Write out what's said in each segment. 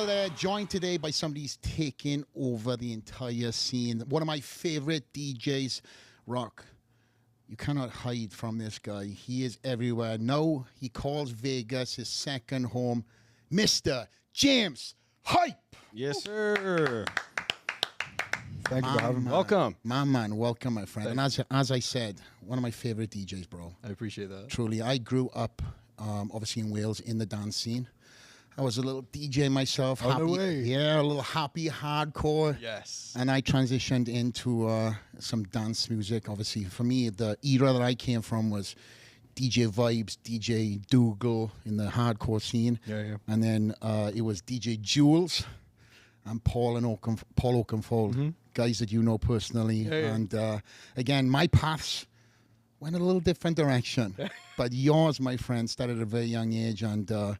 Well, joined today by somebody who's taking over the entire scene. One of my favorite DJs, Rock. You cannot hide from this guy. He is everywhere. Now he calls Vegas his second home. Mr. James Hype. Yes, sir. Thank you for having me. Welcome. My man, welcome, my friend. Thank And as I said, one of my favorite DJs, bro. I appreciate that. Truly, I grew up, obviously in Wales, in the dance scene. I was a little DJ myself. Oh, no way. Yeah, a little happy, hardcore. Yes. And I transitioned into some dance music. Obviously, for me, the era that I came from was DJ Vibes, DJ Dougal in the hardcore scene. Yeah. And then it was DJ Jules and Paul Oakenfold, guys that you know personally. Yeah. And again, my paths went a little different direction. But yours, my friend, started at a very young age, and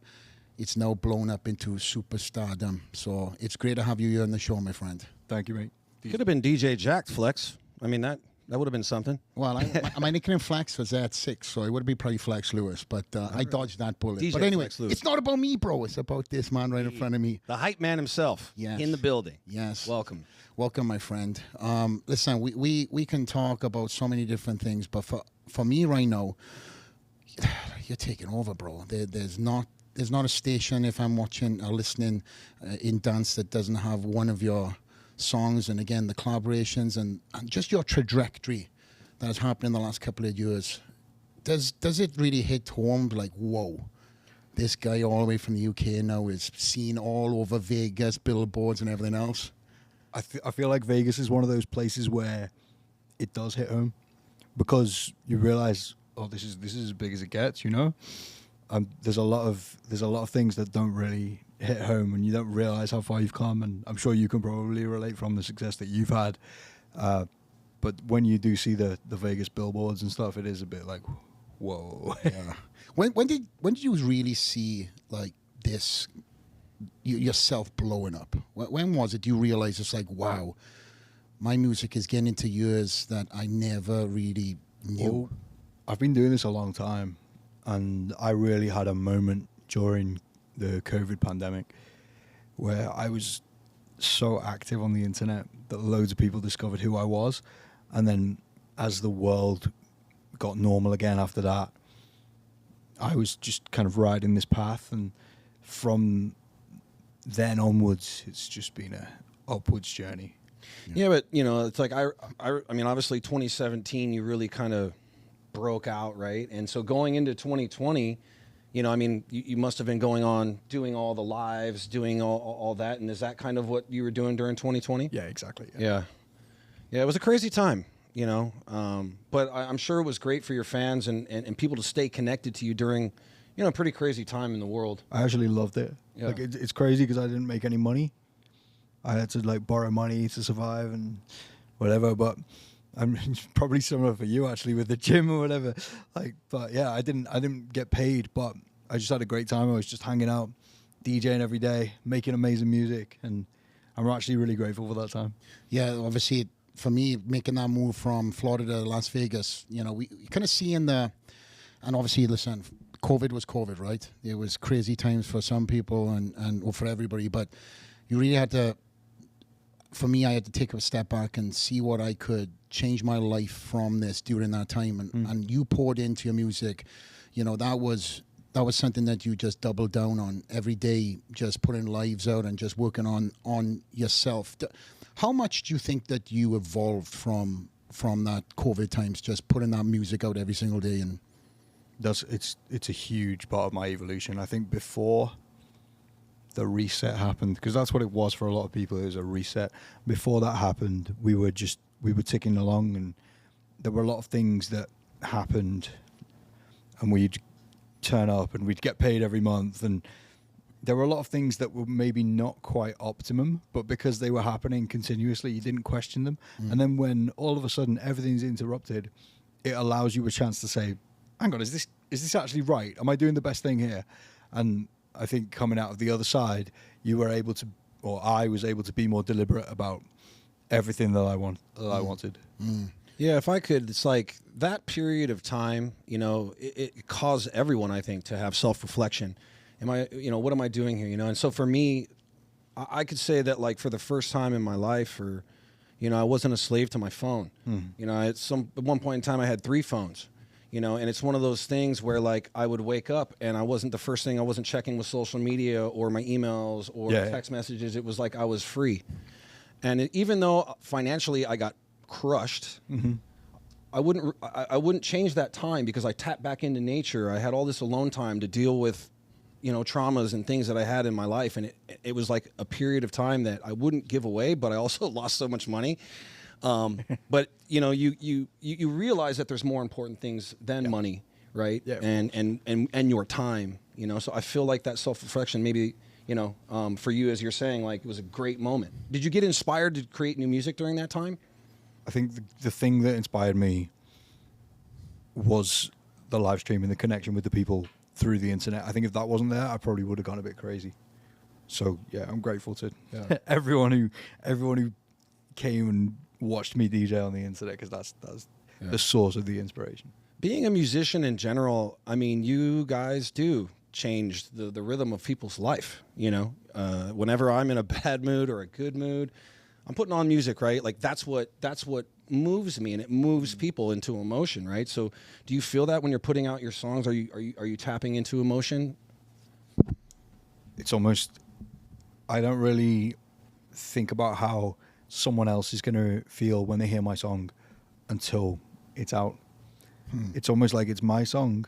it's now blown up into superstardom. So it's great to have you here on the show, my friend. Thank you, mate. Could have been DJ Jack Flex. I mean, that would have been something. Well, my nickname Flex was at 6, so it would be probably Flex Lewis, but I dodged that bullet. DJ but anyway, Flex Lewis. it's not about me, bro. It's about this man right in front of me. The hype man himself. Yes. In the building. Yes. Welcome. Welcome, my friend. Listen, we can talk about so many different things, but for me right now, you're taking over, bro. There's not a station, if I'm watching or listening in dance, that doesn't have one of your songs, and again the collaborations and just your trajectory that has happened in the last couple of years. Does it really hit home, like, whoa, this guy all the way from the UK now is seen all over Vegas, billboards and everything else? I feel like Vegas is one of those places where it does hit home, because you realize, oh, this is as big as it gets, you know. There's a lot of things that don't really hit home, and you don't realize how far you've come. And I'm sure you can probably relate from the success that you've had. But when you do see the Vegas billboards and stuff, it is a bit like, whoa. Yeah. When did you really see like this yourself blowing up? When was it you realized it's like, wow, my music is getting into years that I never really knew? Well, I've been doing this a long time, and I really had a moment during the COVID pandemic where I was so active on the internet that loads of people discovered who I was. And then as the world got normal again after that, I was just kind of riding this path. And from then onwards, it's just been a upwards journey. Yeah, but, you know, it's like, I mean, obviously 2017, you really kind of broke out, right? And so going into 2020, you know, I mean, you must have been going on, doing all the lives, doing all that. And is that kind of what you were doing during 2020? Yeah, exactly. Yeah, it was a crazy time, you know, but I'm sure it was great for your fans and people to stay connected to you during, you know, a pretty crazy time in the world. I actually loved it. Yeah. Like it's crazy because I didn't make any money. I had to like borrow money to survive and whatever, but I'm probably similar for you actually with the gym or whatever. Like, but yeah, I didn't get paid, but I just had a great time. I was just hanging out, DJing every day, making amazing music, and I'm actually really grateful for that time. Yeah, obviously for me, making that move from Florida to Las Vegas, you know, we kind of see and obviously, listen, COVID was COVID, right? It was crazy times for some people and for everybody, but you really had to, for me, I had to take a step back and see what I could change my life from this during that time. And you poured into your music. You know, that was something that you just doubled down on every day, just putting lives out and just working on yourself. How much do you think that you evolved from that COVID times, just putting that music out every single day? And it's a huge part of my evolution. I think before the reset happened, because that's what it was for a lot of people, it was a reset. Before that happened, we were ticking along, and there were a lot of things that happened, and we'd turn up and we'd get paid every month, and there were a lot of things that were maybe not quite optimum, but because they were happening continuously, you didn't question them. And then when all of a sudden everything's interrupted, it allows you a chance to say, hang on, is this actually right? Am I doing the best thing here? And I think coming out of the other side, you were able to, or I was able to be more deliberate about everything that I wanted. Yeah, if I could, it's like that period of time, you know, it caused everyone, I think, to have self-reflection. What am I doing here? You know, and so for me, I could say that like for the first time in my life, or I wasn't a slave to my phone. At one point in time, I had 3 phones. And it's one of those things where like I would wake up and I wasn't checking with social media or my emails or text messages. It was like I was free. And even though financially I got crushed, I wouldn't change that time because I tapped back into nature. I had all this alone time to deal with, traumas and things that I had in my life. And it was like a period of time that I wouldn't give away, but I also lost so much money. But you realize that there's more important things than money, right? Yeah, and your time, so I feel like that self-reflection maybe, for you, as you're saying, like it was a great moment. Did you get inspired to create new music during that time? I think the thing that inspired me was the live stream and the connection with the people through the internet. I think if that wasn't there, I probably would have gone a bit crazy. So yeah, I'm grateful to everyone who came and watched me DJ on the internet, because that's the source of the inspiration. Being a musician in general, I mean, you guys do change the rhythm of people's life. Whenever I'm in a bad mood or a good mood, I'm putting on music, right? Like that's what moves me, and it moves people into emotion, right? So do you feel that when you're putting out your songs? Are you tapping into emotion? It's almost, I don't really think about how someone else is going to feel when they hear my song until it's out. It's almost like it's my song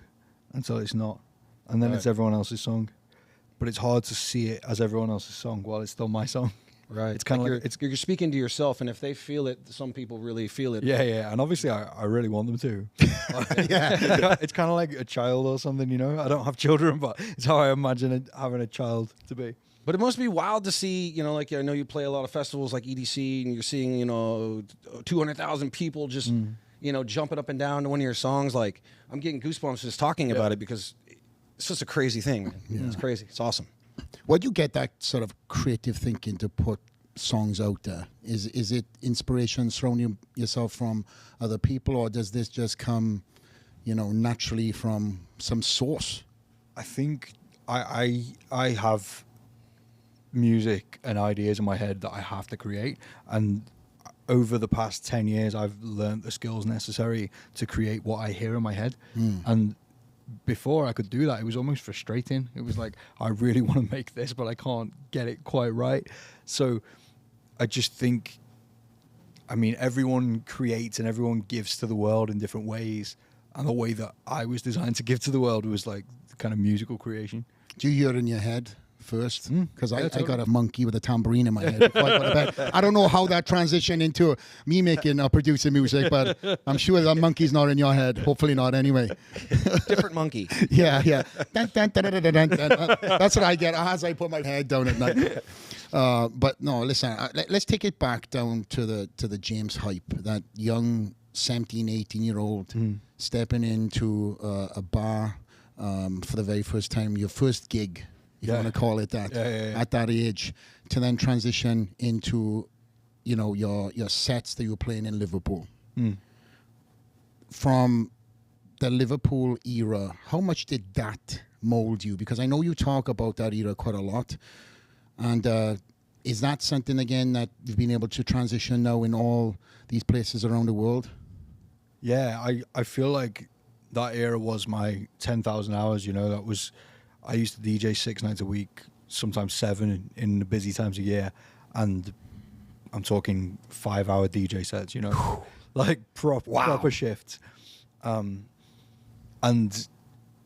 until it's not, and then it's everyone else's song. But it's hard to see it as everyone else's song while it's still my song. Right. It's kind of like you're speaking to yourself, and if they feel it, some people really feel it. Yeah. And obviously, I really want them to. It's kind of like a child or something, I don't have children, but it's how I imagine having a child to be. But it must be wild to see, like I know you play a lot of festivals like EDC, and you're seeing, 200,000 people just, jumping up and down to one of your songs. Like I'm getting goosebumps just talking about it, because it's just a crazy thing, man. Yeah. It's crazy. It's awesome. Where do you get that sort of creative thinking to put songs out there? Is it inspiration surrounding yourself from other people, or does this just come, naturally from some source? I think I have music and ideas in my head that I have to create, and over the past 10 years I've learned the skills necessary to create what I hear in my head. And before I could do that, it was almost frustrating. It was like, I really want to make this, but I can't get it quite right. So I just think, everyone creates and everyone gives to the world in different ways, and the way that I was designed to give to the world was like the kind of musical creation. Do you hear it in your head first? Because I got a monkey with a tambourine in my head before I go to bed. I don't know how that transitioned into me making or producing music, but I'm sure that monkey's not in your head. Hopefully not, anyway. Different monkey. Yeah. Dun, dun, dun, dun, dun, dun, dun. That's what I get as I put my head down at night. But no, listen, let's take it back down to the James hype, that young 17, 18-year-old stepping into a bar for the very first time, your first gig, if you want to call it that, at that age, to then transition into, your sets that you were playing in Liverpool. From the Liverpool era, how much did that mold you? Because I know you talk about that era quite a lot. And is that something, again, that you've been able to transition now in all these places around the world? Yeah, I feel like that era was my 10,000 hours, that was... I used to DJ 6 nights a week, sometimes 7 in the busy times of year, and I'm talking 5-hour DJ sets, like proper shifts. And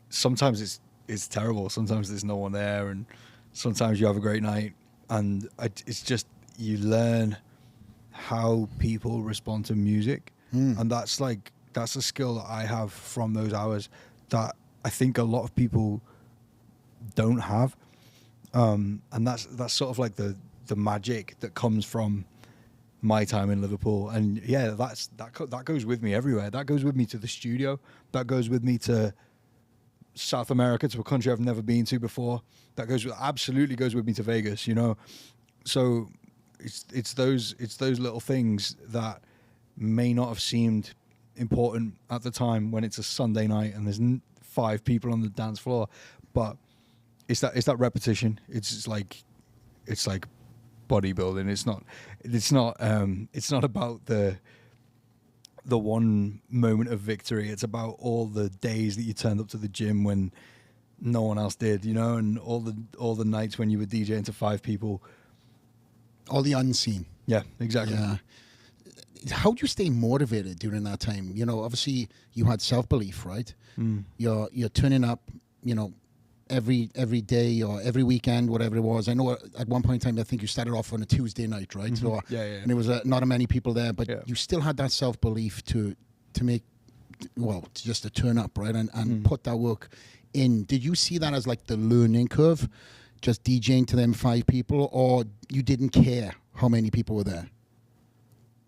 sometimes it's terrible. Sometimes there's no one there, and sometimes you have a great night, and it's just, you learn how people respond to music, and that's a skill that I have from those hours that I think a lot of people don't have, and that's sort of like the magic that comes from my time in Liverpool. And that goes with me everywhere. That goes with me to the studio. That goes with me to South America, to a country I've never been to before. That absolutely goes with me to Vegas. So it's those little things that may not have seemed important at the time when it's a Sunday night and there's 5 people on the dance floor, but it's that repetition. It's like bodybuilding. It's not about the one moment of victory. It's about all the days that you turned up to the gym when no one else did, and all the nights when you were DJing to 5 people. All the unseen. Yeah, exactly. Yeah. How do you stay motivated during that time? Obviously you had self-belief, right? You're turning up, every day or every weekend, whatever it was. I know at one point in time, I think you started off on a Tuesday night, right? So, Yeah. and there was not many people there, but you still had that self-belief to make, just to turn up, right? And put that work in. Did you see that as like the learning curve, just DJing to them 5 people, or you didn't care how many people were there?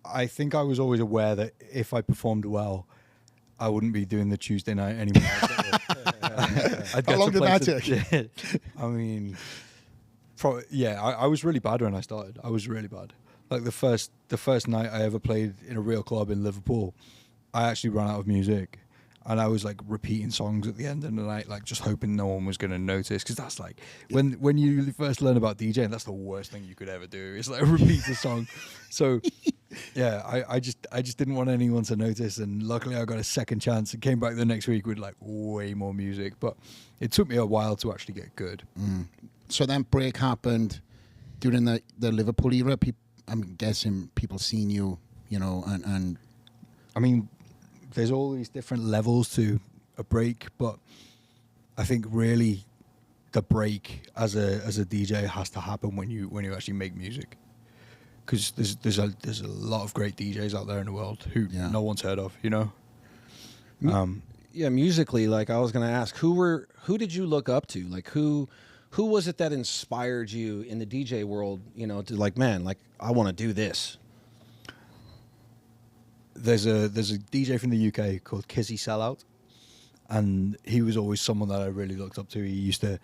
I think I was always aware that if I performed well, I wouldn't be doing the Tuesday night anymore. How long did that take? I mean, I was really bad when I started. I was really bad. Like the first night I ever played in a real club in Liverpool, I actually ran out of music. And I was like repeating songs at the end of the night, like just hoping no one was going to notice. Because that's like, when you first learn about DJing, that's the worst thing you could ever do. It's like repeat the song. So, yeah, I just didn't want anyone to notice. And luckily I got a second chance and came back the next week with like way more music. But it took me a while to actually get good. So then break happened during the Liverpool era. I'm guessing people seen you, and I mean, there's all these different levels to a break, but I think really the break as a DJ has to happen when you actually make music, because there's a lot of great DJs out there in the world who no one's heard of, Musically, like I was gonna ask, who did you look up to? Like who was it that inspired you in the DJ world? To like, man, like I want to do this. There's a DJ from the UK called Kizzy Sellout, and he was always someone that I really looked up to. He used to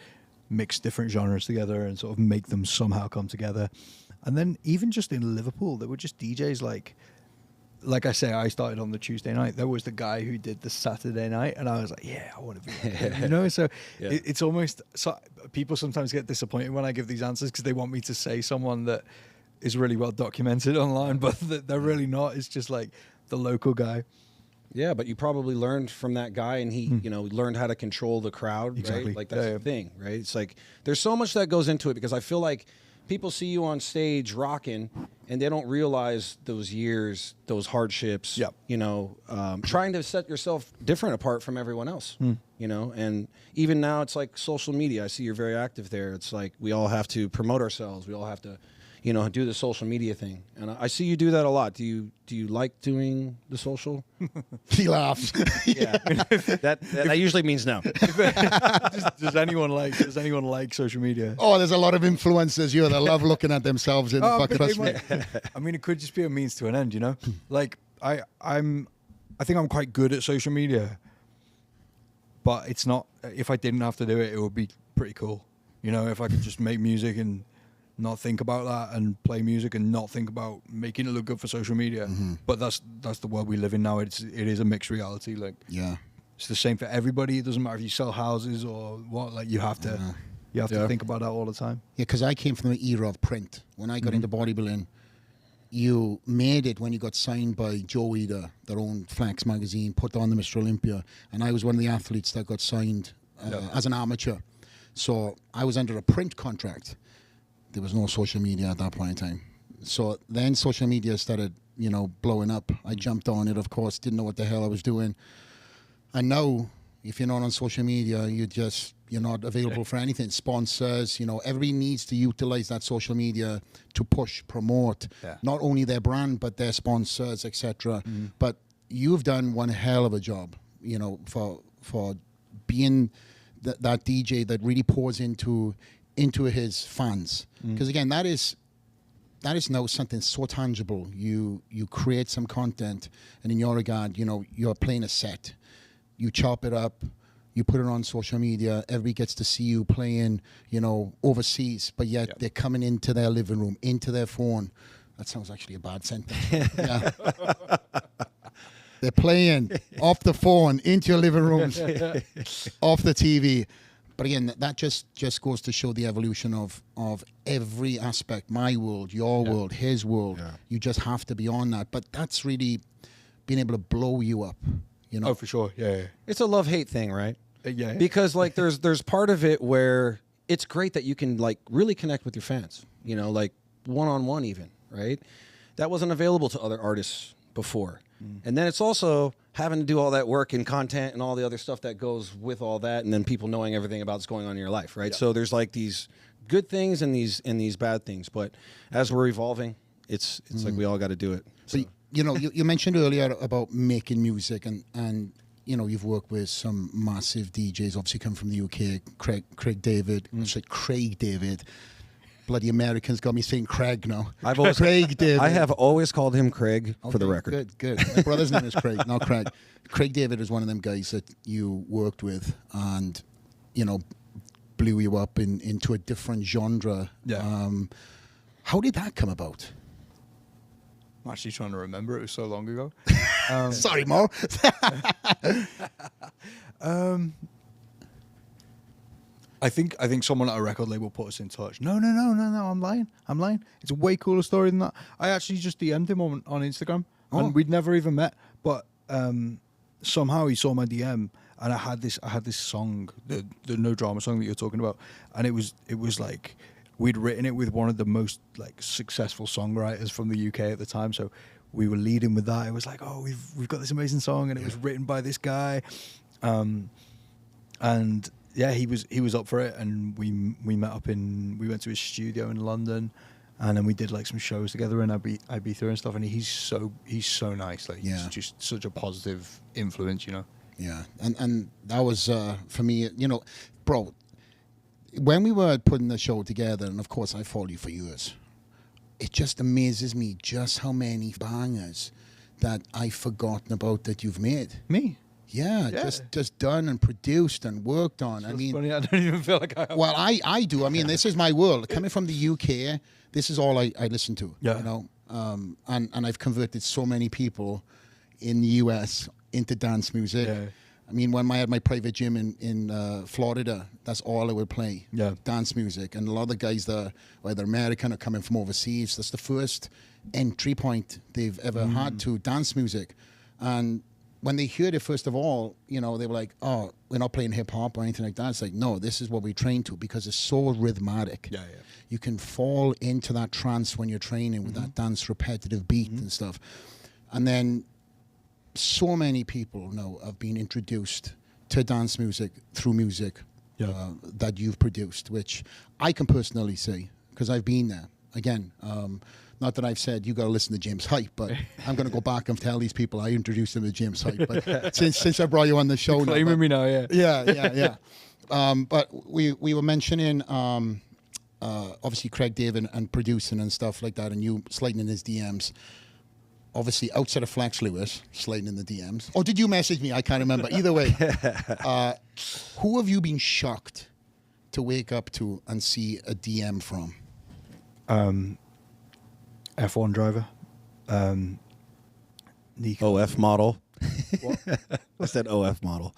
mix different genres together and sort of make them somehow come together. And then even just in Liverpool, there were just DJs like I say, I started on the Tuesday night. There was the guy who did the Saturday night, and I was like, I want to be like him, So it's almost, so people sometimes get disappointed when I give these answers because they want me to say someone that is really well documented online, but they're really not. It's just like the local guy. Yeah, but you probably learned from that guy, and he, learned how to control the crowd, exactly. Right? Like that's the thing, right? It's like there's so much that goes into it, because I feel like people see you on stage rocking, and they don't realize those years, those hardships. Yep. Trying to set yourself different apart from everyone else. And even now, it's like social media. I see you're very active there. It's like we all have to promote ourselves. We all have to do the social media thing. And I see you do that a lot. Do you like doing the social? He laughs. Yeah. That usually means no. Does anyone like social media? Oh, there's a lot of influencers that love looking at themselves in the fucking. I mean, it could just be a means to an end, Like I think I'm quite good at social media, but it's not. If I didn't have to do it, it would be pretty cool. If I could just make music and not think about that, and play music and not think about making it look good for social media. But that's the world we live in now. It is a mixed reality. Like, it's the same for everybody. It doesn't matter if you sell houses or what. Like, you have to think about that all the time. Yeah, because I came from the era of print. When I got into bodybuilding, you made it when you got signed by Joe Eder, their own Flex magazine, put on the Mr. Olympia, and I was one of the athletes that got signed as an amateur. So I was under a print contract. There was no social media at that point in time. So then social media started, blowing up. I jumped on it, of course, didn't know what the hell I was doing. And now, if you're not on social media, you're not available for anything. Sponsors, everybody needs to utilize that social media to promote, not only their brand, but their sponsors, etc. But you've done one hell of a job, for being that DJ that really pours into his fans, because again, that is now something so tangible. You create some content, and in your regard, you're playing a set, you chop it up, you put it on social media, everybody gets to see you playing, overseas, but yet they're coming into their living room, into their phone. That sounds actually a bad sentence. They're playing off the phone, into your living room, off the TV. But again, that just goes to show the evolution of every aspect. My world, your world, his world. Yeah. You just have to be on that. But that's really being able to blow you up. You know. Oh, for sure. Yeah. It's a love-hate thing, right? Yeah. Because like there's part of it where it's great that you can like really connect with your fans, you know, like one-on-one even, right? That wasn't available to other artists before. And then it's also having to do all that work and content and all the other stuff that goes with all that, and then people knowing everything about what's going on in your life, right? Yeah. So there's like these good things and these bad things, but as we're evolving, it's like we all got to do it. So you know, you mentioned earlier about making music, and you know, you've worked with some massive DJs, obviously come from the UK, Craig David, Craig David. Bloody Americans got me saying Craig now. Craig David. I have always called him Craig for the record. Good. My brother's name is Craig, not Craig. Craig David is one of them guys that you worked with and, you know, blew you up into a different genre. Yeah. How did that come about? I'm actually trying to remember. It was so long ago. Sorry, Mo. I think someone at a record label put us in touch. No, I'm lying. It's a way cooler story than that. I actually just DM'd him on Instagram, and we'd never even met. But somehow he saw my DM, and I had this song, the No Drama song that you're talking about, and it was like we'd written it with one of the most like successful songwriters from the UK at the time. So we were leading with that. It was like, oh, we've got this amazing song, and it was written by this guy, and yeah, he was up for it, and we met up we went to his studio in London, and then we did like some shows together in Ibiza and stuff. And he's so nice, like he's just such a positive influence, you know. Yeah, and that was for me, you know, bro. When we were putting the show together, and of course I followed you for years, it just amazes me just how many bangers that I've forgotten about that you've made. Me. Yeah, just done and produced and worked on. I mean, funny. I don't even feel like I have. Well, I do. I mean, this is my world. Coming from the UK, this is all I listen to. Yeah. You know, and I've converted so many people in the US into dance music. Yeah. I mean, when I had my private gym in Florida, that's all I would play. Yeah. Dance music. And a lot of the guys that whether American or coming from overseas, that's the first entry point they've ever had to dance music. And when they heard it, first of all, you know, they were like, oh, we're not playing hip hop or anything like that. It's like, no, this is what we train to because it's so rhythmic. Yeah. You can fall into that trance when you're training with that dance repetitive beat and stuff. And then so many people now have been introduced to dance music through music that you've produced, which I can personally say because I've been there. Again, not that I've said you got to listen to James Hype, but I'm going to go back and tell these people I introduced them to James Hype. But since I brought you on the show, you're claiming me now, yeah. But we were mentioning obviously Craig David and producing and stuff like that, and you sliding in his DMs. Obviously, outside of Flex Lewis, sliding in the DMs. Or did you message me? I can't remember. Either way, who have you been shocked to wake up to and see a DM from? F1 driver. Nico. OF model. What's that OF model?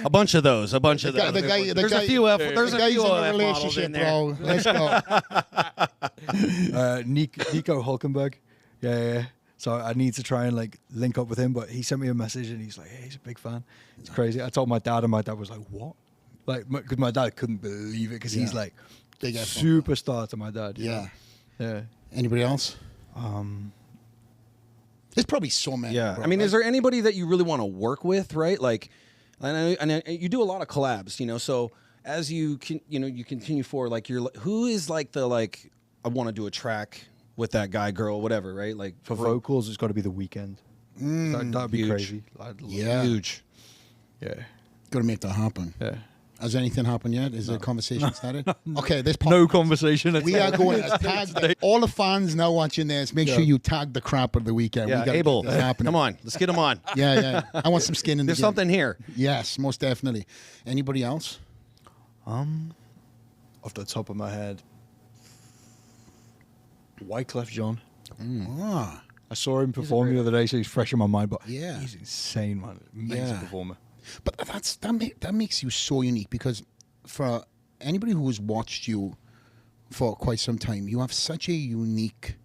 A bunch of those. There's a few OF models in there. Bro. Let's go. Nico Hulkenberg. Yeah. So I need to try and like link up with him, but he sent me a message and he's like, hey, he's a big fan. It's crazy. I told my dad, and my dad was like, what? Like, because my dad couldn't believe it because he's like big superstar to my dad. Yeah. Yeah. Anybody else? There's probably so many. Yeah. Bro, I mean, right? is there anybody that you really want to work with, right? Like, and you do a lot of collabs, you know, so as you continue forward, like who is like I want to do a track with that guy, girl, whatever, right? Like For vocals, it's got to be The Weeknd. That'd be huge. crazy. Huge. Yeah. Got to make that happen. Yeah. Has anything happened yet? Is the conversation started? Okay, this No conversation. We are going to tag all the fans now watching this. Make sure you tag the crap of The Weeknd. Yeah, Abel, come on, let's get him on. Yeah. I want some skin in the There's game. something here. Yes, most definitely. Anybody else? Off the top of my head, Wyclef Jean. Ah, I saw him perform the other day, so he's fresh in my mind. But Yeah. he's insane, man. Amazing performer. But that makes you so unique, because for anybody who has watched you for quite some time, you have such a unique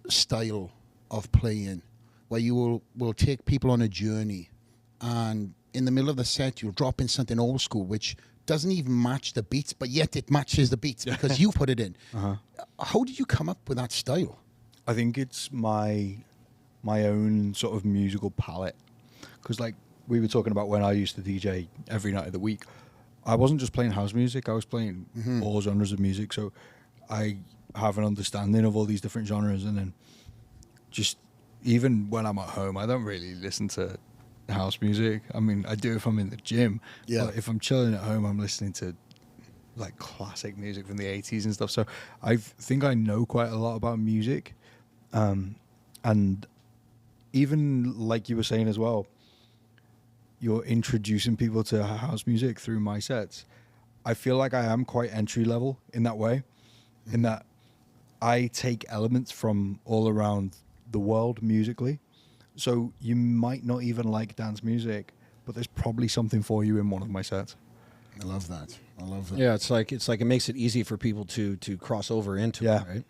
style of playing where you will take people on a journey, and in the middle of the set you'll drop in something old school which doesn't even match the beats, but yet it matches the beats because you put it in. How did you come up with that style? I think it's my own sort of musical palette, because like we were talking about when I used to DJ every night of the week, I wasn't just playing house music, I was playing all genres of music, so I have an understanding of all these different genres. And then just even when I'm at home, I don't really listen to house music. I mean, I do if I'm in the gym, but if I'm chilling at home, I'm listening to like classic music from the 80s and stuff. So I think I know quite a lot about music. And even like you were saying as well, you're introducing people to house music through my sets. I feel like I am quite entry level in that way, in that I take elements from all around the world musically. So you might not even like dance music, but there's probably something for you in one of my sets. I love that. Yeah, it's like it makes it easy for people to cross over into it, right?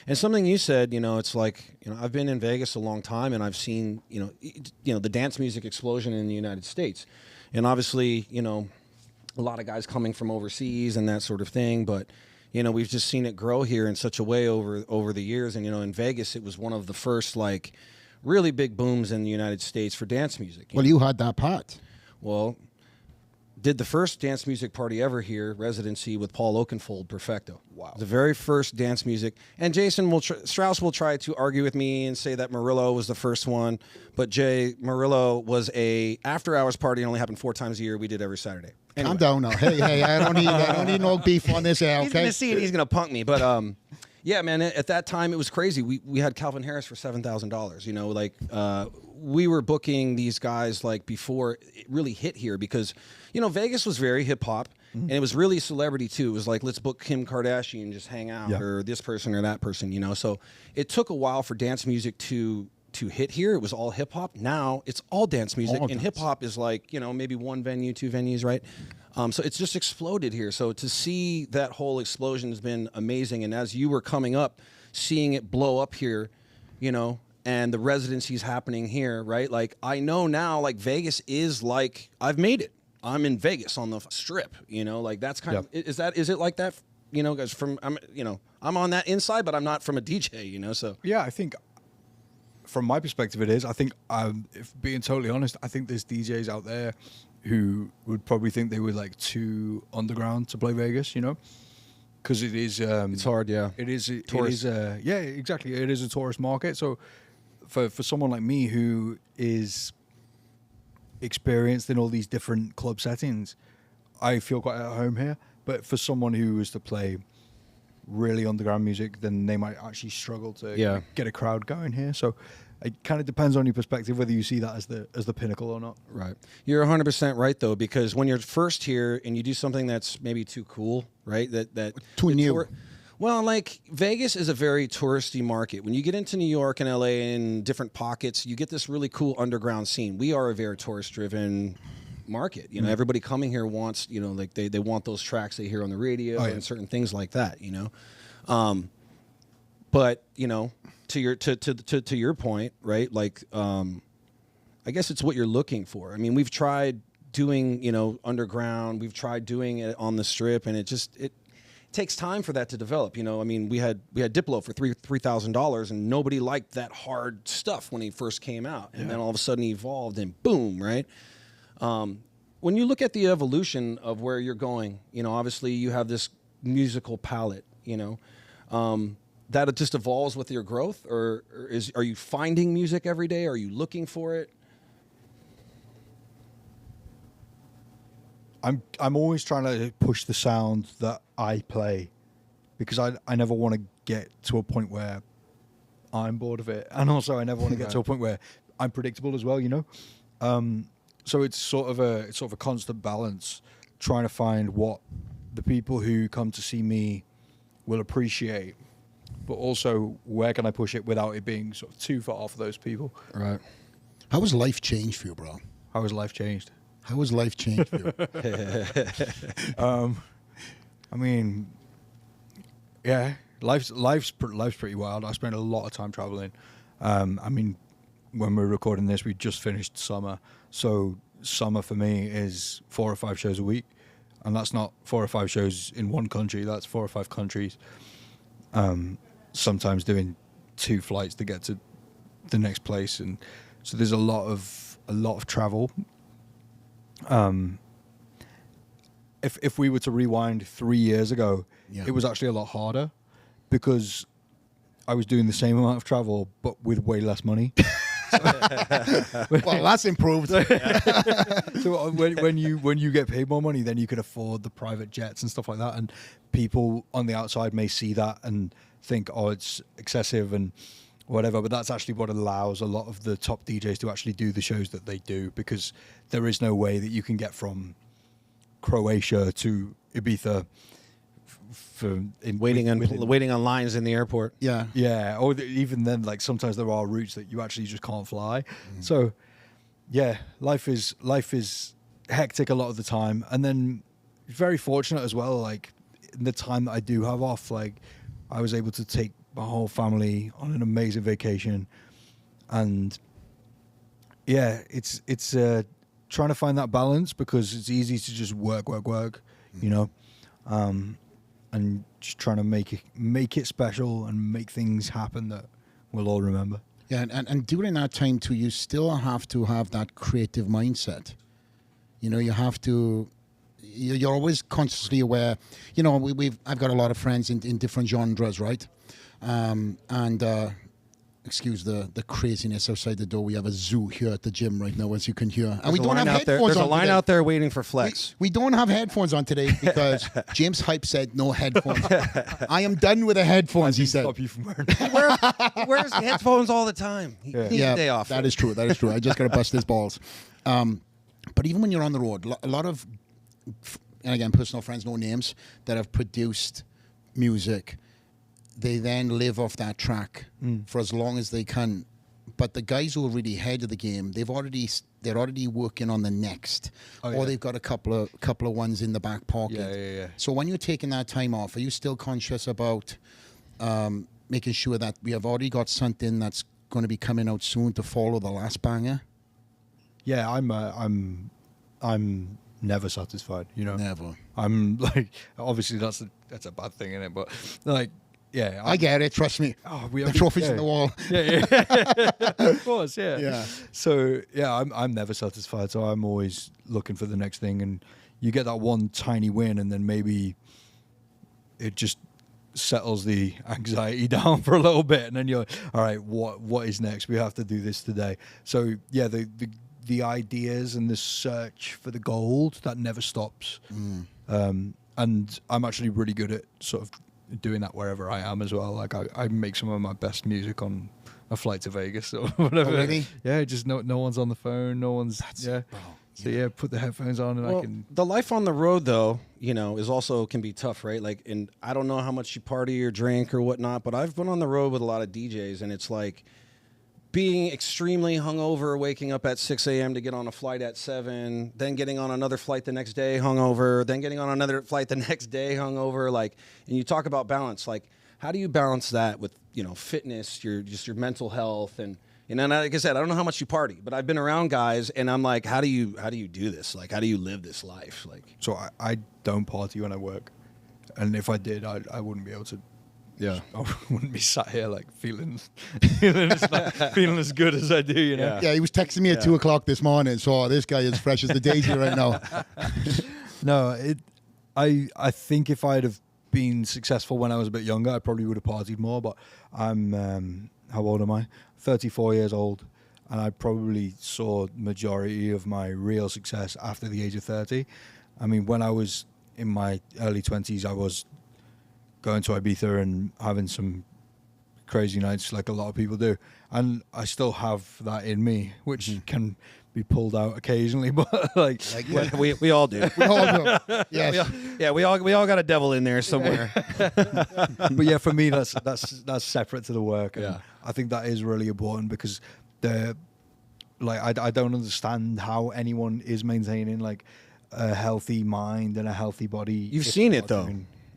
And something you said, it's like, I've been in Vegas a long time, and I've seen, the dance music explosion in the United States. And obviously, a lot of guys coming from overseas and that sort of thing, but we've just seen it grow here in such a way over the years. And in Vegas, it was one of the first like really big booms in the United States for dance music. Well, you had that part. Well, did the first dance music party ever here, residency with Paul Oakenfold, Perfecto. Wow. The very first dance music. And Jason Strauss will try to argue with me and say that Murillo was the first one. But Murillo was a after-hours party. It only happened 4 times a year. We did every Saturday. Anyway. Calm down now. Hey, I don't need no beef on this, okay? He's going to see it. He's going to punk me. But, yeah, man, at that time, it was crazy. We had Calvin Harris for $7,000, we were booking these guys like before it really hit here, because Vegas was very hip hop, and it was really celebrity too. It was like, let's book Kim Kardashian and just hang out, or this person or that person, so it took a while for dance music to hit here. It was all hip hop. Now it's all dance music, and hip hop is like maybe 1 venue, 2 venues, right? So it's just exploded here. So to see that whole explosion has been amazing. And as you were coming up, seeing it blow up here, and the residencies happening here, right? Like, I know now, like, Vegas is like, I've made it. I'm in Vegas on the strip, like that's kind of, is it like that, guys, I'm on that inside, but I'm not from a DJ, so. Yeah, I think from my perspective, it is. I think, if being totally honest, I think there's DJs out there who would probably think they were like too underground to play Vegas, because it is. It's hard, yeah. It is. Yeah, exactly. It is a tourist market. So for someone like me who is experienced in all these different club settings, I feel quite at home here. But for someone who was to play really underground music, then they might actually struggle to get a crowd going here. So it kind of depends on your perspective whether you see that as the pinnacle or not. Right. You're 100% right though, because when you're first here and you do something that's maybe too cool, right? That too new. Well, like Vegas is a very touristy market. When you get into New York and LA and different pockets, you get this really cool underground scene. We are a very tourist-driven market. Everybody coming here wants, like they want those tracks they hear on the radio and certain things like that. But to your point, right? Like, I guess it's what you're looking for. I mean, we've tried doing underground. We've tried doing it on the strip, and it takes time for that to develop. I mean, we had Diplo for $3,000, and nobody liked that hard stuff when he first came out, and then all of a sudden he evolved, and boom, right? When you look at the evolution of where you're going, obviously you have this musical palette, that it just evolves with your growth, or are you finding music every day? Are you looking for it? I'm always trying to push the sound that I play, because I never want to get to a point where I'm bored of it, and also I never want to get to a point where I'm predictable as well, So it's sort of a constant balance, trying to find what the people who come to see me will appreciate, but also where can I push it without it being sort of too far for those people. Right. How has life changed for you, bro? How has life changed? How has life changed for you? I mean, yeah, life's pretty wild. I spend a lot of time traveling. I mean, when we're recording this, we just finished summer, so summer for me is 4 or 5 shows a week, and that's not 4 or 5 shows in one country. That's 4 or 5 countries. Sometimes doing 2 flights to get to the next place, and so there's a lot of travel. If we were to rewind 3 years ago, it was actually a lot harder because I was doing the same amount of travel but with way less money. Well, that's improved. So when you get paid more money, then you can afford the private jets and stuff like that. And people on the outside may see that and think, oh, it's excessive and whatever. But that's actually what allows a lot of the top DJs to actually do the shows that they do, because there is no way that you can get from Croatia to Ibiza waiting on lines in the airport. Yeah. Or even then, like sometimes there are routes that you actually just can't fly. So yeah, life is hectic a lot of the time, and then very fortunate as well. Like in the time that I do have off, like I was able to take my whole family on an amazing vacation, and yeah, it's trying to find that balance, because it's easy to just work, you know. And just trying to make it special and make things happen that we'll all remember. Yeah, and during that time too, you still have to have that creative mindset. You know, you have to. You're always consciously aware. You know, I've got a lot of friends in different genres, right? Excuse the craziness outside the door. We have a zoo here at the gym right now, as you can hear. And we don't have headphones on. There's a line out there waiting for Flex. We don't have headphones on today because James Hype said no headphones. I am done with the headphones, he said. Stop you from wearing He wears headphones all the time. He needs a day off. That is true. I just got to bust his balls. But even when you're on the road, a lot of, and again, personal friends, no names, that have produced music, they then live off that track for as long as they can. But the guys who are really ahead of the game, they're already working on the next, or they've got a couple of ones in the back pocket. Yeah. So when you're taking that time off, are you still conscious about making sure that we have already got something that's going to be coming out soon to follow the last banger? Yeah, I'm never satisfied. You know, Never. I'm like, obviously that's a bad thing, isn't it? But like. Yeah, I get it. Trust me. Oh, the trophies on the wall. Yeah. Of course, yeah. Yeah. So yeah, I'm never satisfied. So I'm always looking for the next thing, and you get that one tiny win, and then maybe it just settles the anxiety down for a little bit, and then you're all right. What is next? We have to do this today. So yeah, the ideas and the search for the gold, that never stops. And I'm actually really good at sort of doing that wherever I am as well. Like I make some of my best music on a flight to Vegas or whatever. Oh, really? Yeah, just no one's on the phone, no one's So yeah, put the headphones on and I can. The life on the road though, you know, can be tough, right? Like, and I don't know how much you party or drink or whatnot, but I've been on the road with a lot of DJs, and it's like being extremely hungover, waking up at 6 a.m. to get on a flight at 7, then getting on another flight the next day hungover, then getting on another flight the next day hungover. Like, and you talk about balance. Like, how do you balance that with, you know, fitness, your mental health, and like I said, I don't know how much you party, but I've been around guys, and I'm like, how do you do this? Like, how do you live this life? Like, so I don't party when I work, and if I did, I wouldn't be able to. Yeah, I wouldn't be sat here like feeling as good as I do, you know. Yeah, he was texting me at 2 o'clock this morning. So this guy is fresh as the daisy right now. No, I think if I'd have been successful when I was a bit younger, I probably would have partied more. But I'm how old am I? 34 years old, and I probably saw majority of my real success after the age of 30. I mean, when I was in my early 20s, I was going to Ibiza and having some crazy nights like a lot of people do. And I still have that in me, which can be pulled out occasionally, but we all do. We all do. Yes. We all got a devil in there somewhere. But yeah, for me, that's separate to the work. And I think that is really important, because like I don't understand how anyone is maintaining like a healthy mind and a healthy body. You've seen it though.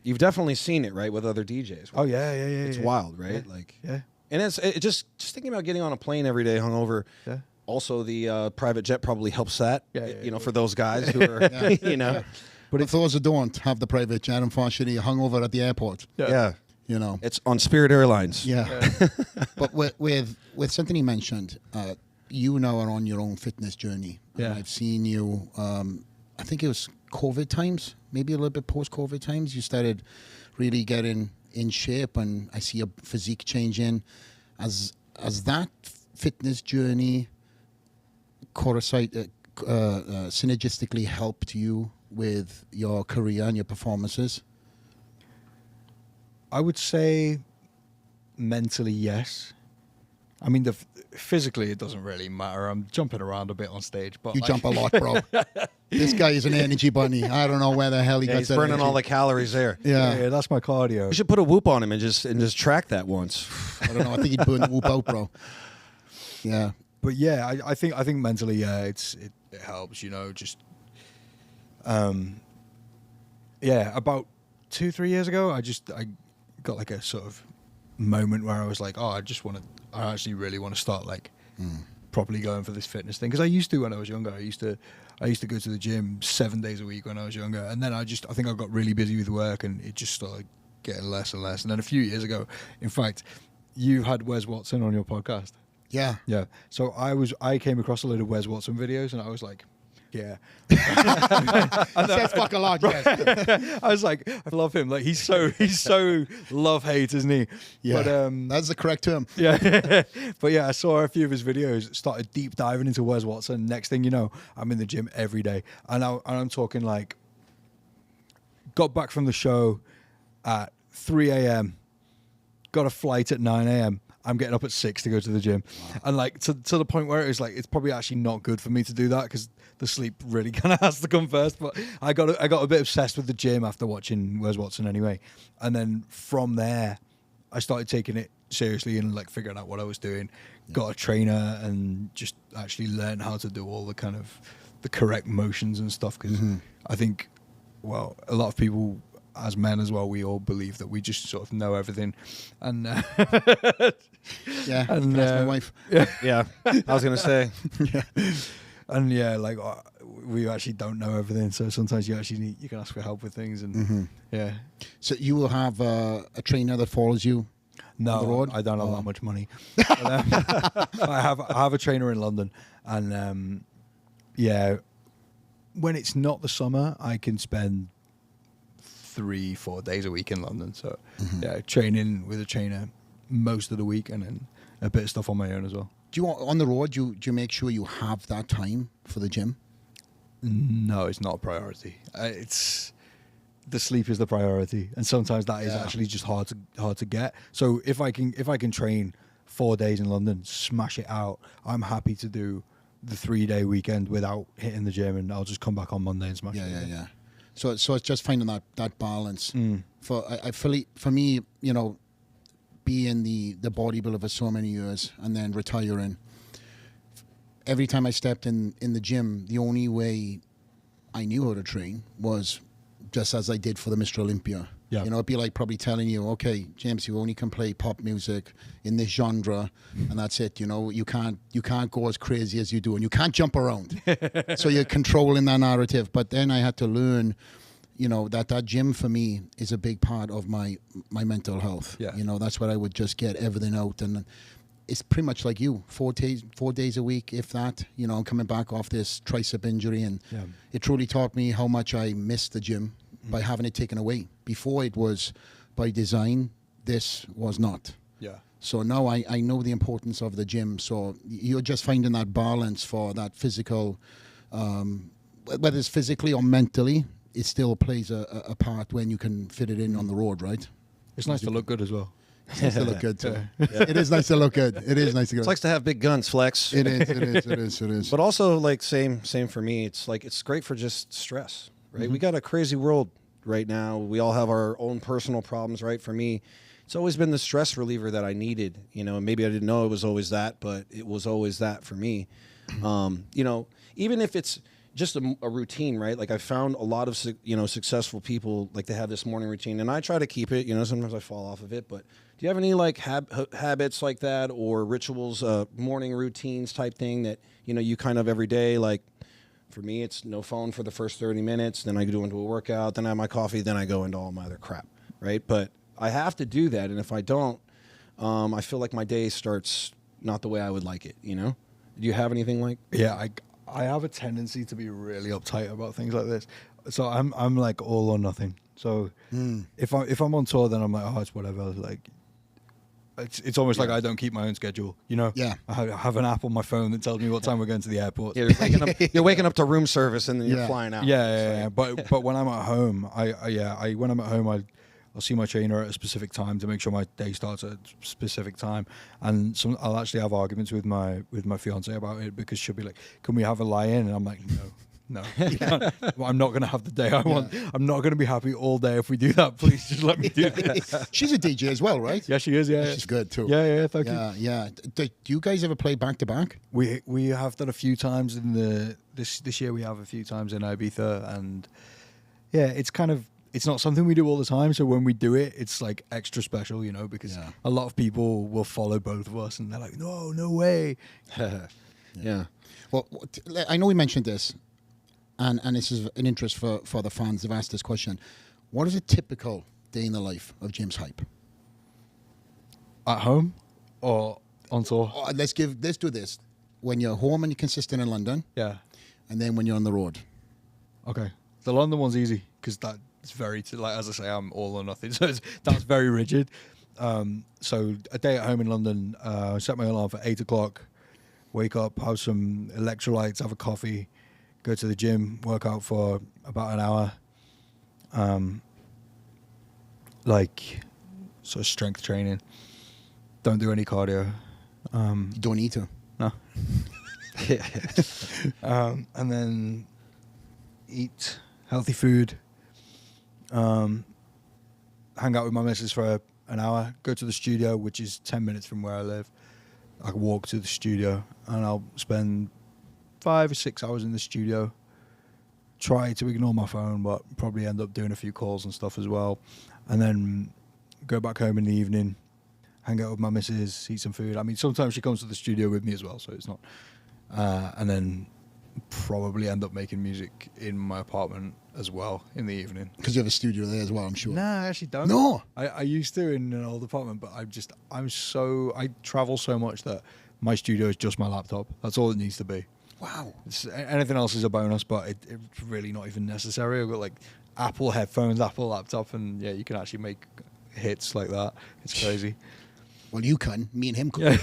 You've definitely seen it, right, with other DJs. Oh yeah. It's wild, right? Like, yeah. And it just thinking about getting on a plane every day hungover. Yeah. Also, the private jet probably helps that. For those guys who are, But if those who don't have the private jet, unfortunately, hungover at the airport. Yeah. It's on Spirit Airlines. Yeah. But with something you mentioned, you now are on your own fitness journey. Yeah. I've seen you. I think it was COVID times, maybe a little bit post-COVID times. You started really getting in shape, and I see your physique changing. As that fitness journey synergistically helped you with your career and your performances? I would say mentally, yes. I mean, physically, it doesn't really matter. I'm jumping around a bit on stage, but you jump a lot, bro. This guy is an energy bunny. I don't know where the hell he got he's that burning energy. all the calories there. Yeah, that's my cardio. We should put a whoop on him and just track that once. I don't know. I think he'd burn the whoop out, bro. Yeah. But yeah, I think mentally, yeah, it helps. Just about 2-3 years ago, I got like a sort of moment where I was like, I actually really want to start like properly going for this fitness thing, because I used to when I was younger. I used to go to the gym 7 days a week when I was younger, and then I think I got really busy with work, and it just started getting less and less. And then a few years ago, in fact, you had Wes Watson on your podcast. Yeah. Yeah. So I came across a load of Wes Watson videos, and I was like, yeah. Says fuck a lot, yes. I was like, I love him. Like he's so love-hate, isn't he? Yeah. But, that's the correct term. yeah. But yeah, I saw a few of his videos, started deep diving into Wes Watson. Next thing you know, I'm in the gym every day. And I'm talking like, got back from the show at 3 a.m., got a flight at 9 a.m., I'm getting up at 6 to go to the gym. Wow. And like to the point where it was like, it's probably actually not good for me to do that, because the sleep really kind of has to come first. But I got a bit obsessed with the gym after watching Wes Watson anyway. And then from there, I started taking it seriously and like figuring out what I was doing. Yeah. Got a trainer and just actually learned how to do all the kind of the correct motions and stuff. Because I think, well, a lot of people, as men as well, we all believe that we just sort of know everything. And yeah, and that's my wife. Yeah, I was gonna say. Yeah. And yeah, like we actually don't know everything, so sometimes you can ask for help with things, and yeah. So you will have a trainer that follows you. No, on the road? I don't have that much money. But, I have a trainer in London, and yeah, when it's not the summer, I can spend 3-4 days a week in London. So yeah, training with a trainer most of the week, and then a bit of stuff on my own as well. Do you on the road? Do you make sure you have that time for the gym? No, it's not a priority. It's the sleep is the priority, and sometimes that is actually just hard to get. So if I can train 4 days in London, smash it out, I'm happy to do the 3-day weekend without hitting the gym, and I'll just come back on Monday and smash it. Yeah. So it's just finding that balance. For me, being the bodybuilder for so many years and then retiring, every time I stepped in the gym, the only way I knew how to train was just as I did for the Mr. Olympia. Yeah. It'd be like probably telling you, okay, James, you only can play pop music in this genre, and that's it. You can't go as crazy as you do, and you can't jump around. So you're controlling that narrative. But then I had to learn, that gym for me is a big part of my mental health. Yeah. That's where I would just get everything out, and it's pretty much like you, 4 days a week, if that. I'm coming back off this tricep injury, and it truly taught me how much I missed the gym by having it taken away. Before, it was by design. This was not. Yeah. So now I know the importance of the gym. So you're just finding that balance for that physical, whether it's physically or mentally, it still plays a part when you can fit it in on the road, right? It's nice to look good as well. It's nice to look good too. It is nice to look good. It is nice to It's nice to have big guns, Flex. It is. But also, like, same for me. It's like, it's great for just stress, right? We got a crazy world right now. We all have our own personal problems, right? For me, it's always been the stress reliever that I needed, and maybe I didn't know it was always that, but it was always that for me. You know, even if it's just a routine, right? Like I found a lot of successful people like they have this morning routine, and I try to keep it. You know, sometimes I fall off of it, but do you have any like habits like that or rituals, morning routines type thing that you kind of every day? Like for me, it's no phone for the first 30 minutes, then I go into a workout, then I have my coffee, then I go into all my other crap, right? But I have to do that, and if I don't, I feel like my day starts not the way I would like it. You know, do you have anything like? Yeah, I have a tendency to be really uptight about things like this. So I'm like all or nothing. So if I'm on tour, then I'm like, oh, it's whatever. Like it's almost like I don't keep my own schedule. You know? Yeah. I have an app on my phone that tells me what time we're going to the airport. Yeah, you're waking up to room service and then you're flying out. Yeah. But when I'm at home, when I'm at home, I'll see my trainer at a specific time to make sure my day starts at a specific time. And I'll actually have arguments with my fiance about it because she'll be like, "Can we have a lie-in?" And I'm like, No. I'm not going to have the day I want. I'm not going to be happy all day if we do that. Please just let me do that. She's a DJ as well, right? Yeah, she is. Yeah, she's good too. Yeah. Thank you. Yeah. Do you guys ever play back to back? We have done a few times in this year. We have a few times in Ibiza, and yeah, it's not something we do all the time. So when we do it, it's like extra special, because a lot of people will follow both of us, and they're like, "No way." Yeah. Well, I know we mentioned this. And this is an interest for the fans. They've asked this question. What is a typical day in the life of James Hype? At home or on tour? Let's do this. When you're home and you're consistent in London. Yeah. And then when you're on the road. Okay. The London one's easy because that's very, as I say, I'm all or nothing. So that's very rigid. So a day at home in London, set my alarm for 8 o'clock, wake up, have some electrolytes, have a coffee, go to the gym, work out for about an hour, like sort of strength training. Don't do any cardio. Don't need to. No. And then eat healthy food. Hang out with my missus for an hour. Go to the studio, which is 10 minutes from where I live. I can walk to the studio, and I'll spend 5 or 6 hours in the studio. Try to ignore my phone, but probably end up doing a few calls and stuff as well. And then go back home in the evening, hang out with my missus, eat some food. I mean, sometimes she comes to the studio with me as well, so it's not. And then probably end up making music in my apartment as well in the evening. Because you have a studio there as well, I'm sure. Nah, I actually don't. No? I used to in an old apartment, but I travel so much that my studio is just my laptop. That's all it needs to be. Wow. Anything else is a bonus, but it's really not even necessary. I've got like Apple headphones, Apple laptop, and yeah, you can actually make hits like that. It's crazy. Well, you can. Me and him can.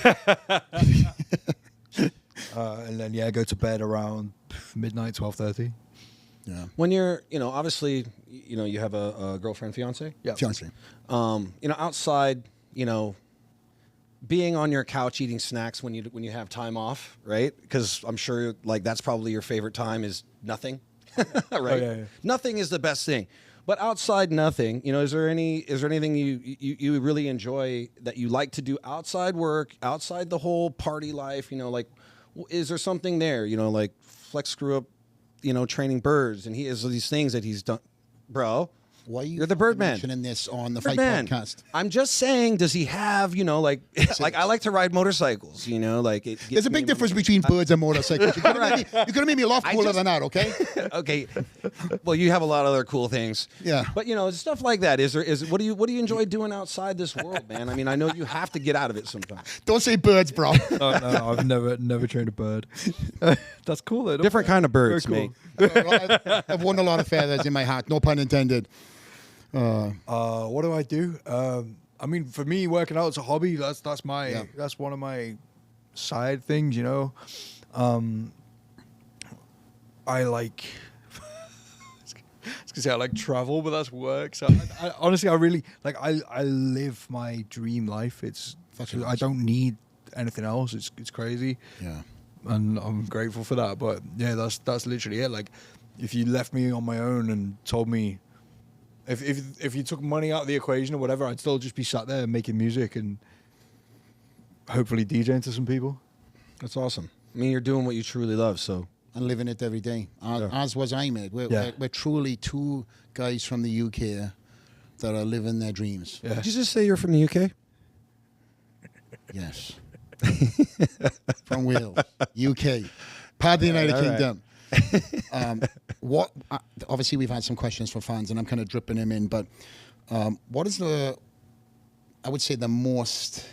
And then go to bed around midnight, 12:30. Yeah. When you're, obviously, you have a girlfriend, fiance. Yeah. Fiance. Outside, being on your couch eating snacks when you have time off, right? Because I'm sure like that's probably your favorite time is nothing, right? Oh, yeah. Nothing is the best thing, but outside nothing, is there anything you really enjoy that you like to do outside work, outside the whole party life? Like, is there something there? Like Flex grew up, training birds, and he has these things that he's done, bro. Why You're the Birdman. mentioning this on the Fight Birdman. Podcast? I'm just saying, does he have, like I like to ride motorcycles, like it There's a big difference between birds and motorcycles. You could have made me a lot cooler than that, okay? Okay. Well, you have a lot of other cool things. Yeah. But stuff like that. What do you enjoy doing outside this world, man? I mean, I know you have to get out of it sometimes. Don't say birds, bro. No, I've never trained a bird. That's cool though. Different kind of birds, Very mate. I've won a lot of feathers in my hat. No pun intended. What do I do? I mean, for me, working out is a hobby. That's one of my side things. I like. I was gonna say I like travel, but that's work. So I honestly, I really like. I live my dream life. I don't need anything else. It's crazy. Yeah. And I'm grateful for that. But yeah, that's literally it. Like, if you left me on my own and told me. If you took money out of the equation or whatever, I'd still just be sat there making music and hopefully DJing to some people. That's awesome. I mean, you're doing what you truly love, so. And living it every day, as was I, mate. We're truly two guys from the UK that are living their dreams. Yeah. Did you just say you're from the UK? Yes. From Wales, UK, part of the United Kingdom. What? Obviously, we've had some questions for fans, and I'm kind of dripping them in. But what is I would say the most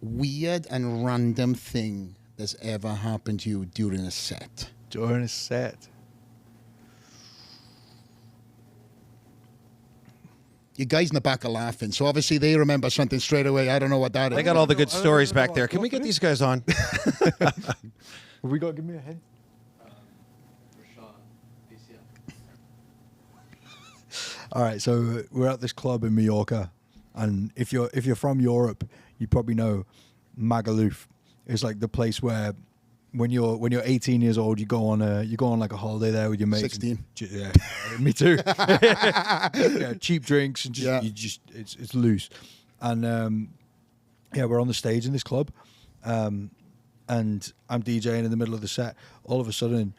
weird and random thing that's ever happened to you during a set? During a set. You guys in the back are laughing, so obviously they remember something straight away. I don't know what that is. They got all the good stories back there. Can we get these guys on? Have we got to give me a hint? All right, so we're at this club in Mallorca, and if you're from Europe, you probably know Magaluf. It's like the place where when you're 18 years old, you go on like a holiday there with your mates. 16. Yeah, me too. Yeah, cheap drinks and it's loose. And we're on the stage in this club, and I'm DJing in the middle of the set. All of a sudden,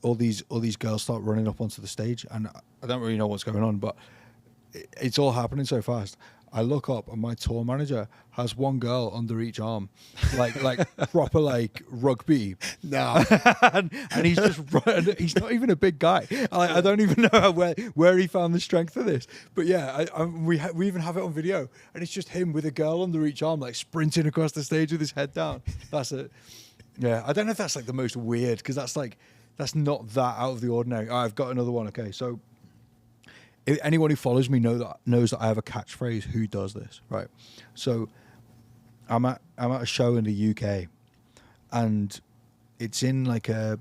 all these girls start running up onto the stage, and I don't really know what's going on, but it's all happening so fast. I look up and my tour manager has one girl under each arm, like proper like rugby. No, and he's just he's not even a big guy. I don't even know where he found the strength for this. But yeah, we even have it on video, and it's just him with a girl under each arm, like sprinting across the stage with his head down. That's it. Yeah, I don't know if that's like the most weird, because that's not that out of the ordinary. I've got another one. Okay, so. If anyone who follows me knows that I have a catchphrase. Who does this, right? So, I'm at a show in the UK, and it's in like a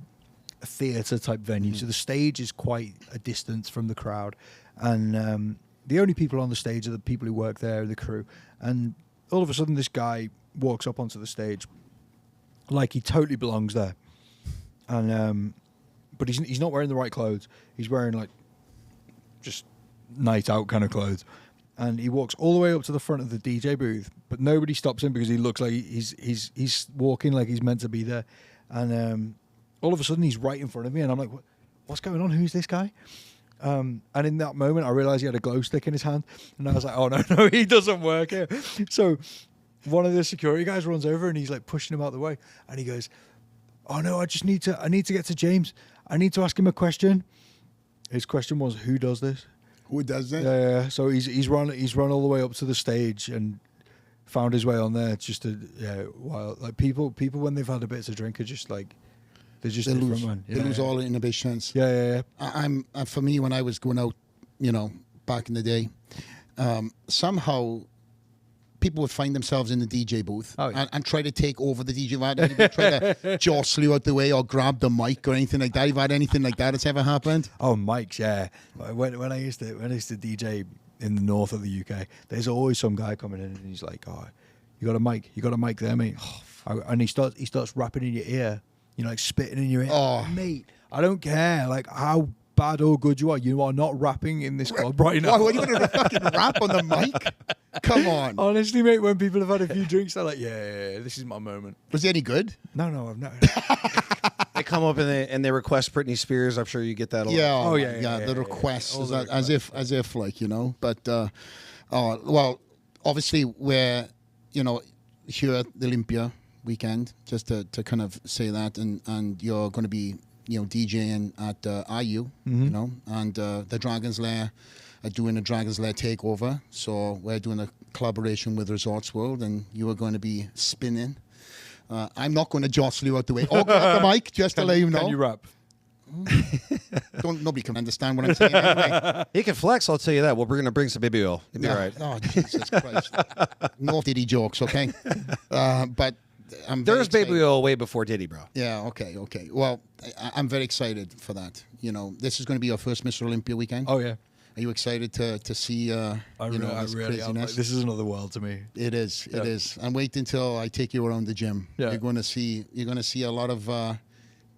theatre type venue. Mm-hmm. So the stage is quite a distance from the crowd, and the only people on the stage are the people who work there, the crew. And all of a sudden, this guy walks up onto the stage, like he totally belongs there, and but he's not wearing the right clothes. He's wearing like just night out kind of clothes, and he walks all the way up to the front of the DJ booth, but nobody stops him because he looks like he's walking like he's meant to be there. And all of a sudden he's right in front of me, and I'm like, what's going on? Who's this guy? And in that moment I realized he had a glow stick in his hand, and I was like, oh no, he doesn't work here. So one of the security guys runs over, and he's like pushing him out the way, and he goes, oh no, I need to get to James. I need to ask him a question. His question was, who does this? Who does that? Yeah. So he's run all the way up to the stage and found his way on there. Just to while like people when they've had a bit to drink are just like they're just they different, lose. man. They lose all inhibitions. Yeah. I'm for me, when I was going out, back in the day, somehow people would find themselves in the DJ booth and try to take over the DJ. Anybody try to jostle you out the way or grab the mic or anything like that? You've had anything like that that's ever happened? Oh, mics, yeah. When I used to DJ in the north of the UK, there's always some guy coming in and he's like, "Oh, you got a mic there, mate." And he starts rapping in your ear, like spitting in your ear. Oh, mate, I don't care like how bad or good you are not rapping in this club right now. Why are you going to fucking rap on the mic? Come on. Honestly, mate, when people have had a few drinks, they're like, yeah, this is my moment. Was he any good? No, I've never. They come up and they request Britney Spears. I'm sure you get that a lot. Yeah. Oh, yeah. The requests, Yeah. as if like, But, well, obviously we're, here at the Olympia weekend, just to kind of say that, and you're going to be, DJing at IU, and the Dragon's Lair are doing a Dragon's Lair takeover. So we're doing a collaboration with Resorts World, and you are going to be spinning. I'm not going to jostle you out the way or grab the mic, just to let you know. Can you rap? Nobody can understand what I'm saying anyway. He can flex, I'll tell you that. Well, we're going to bring some baby oil. You'll be all right. Oh, Jesus Christ. No Diddy jokes, okay? But there's baby oil way before Diddy, bro. Yeah, okay. Well, I'm very excited for that. This is going to be our first Mr. Olympia weekend. Oh, yeah. Are you excited to see, I really am. Like, this is another world to me. It is. It is. And wait until I take you around the gym. Yeah. You're going to see a lot of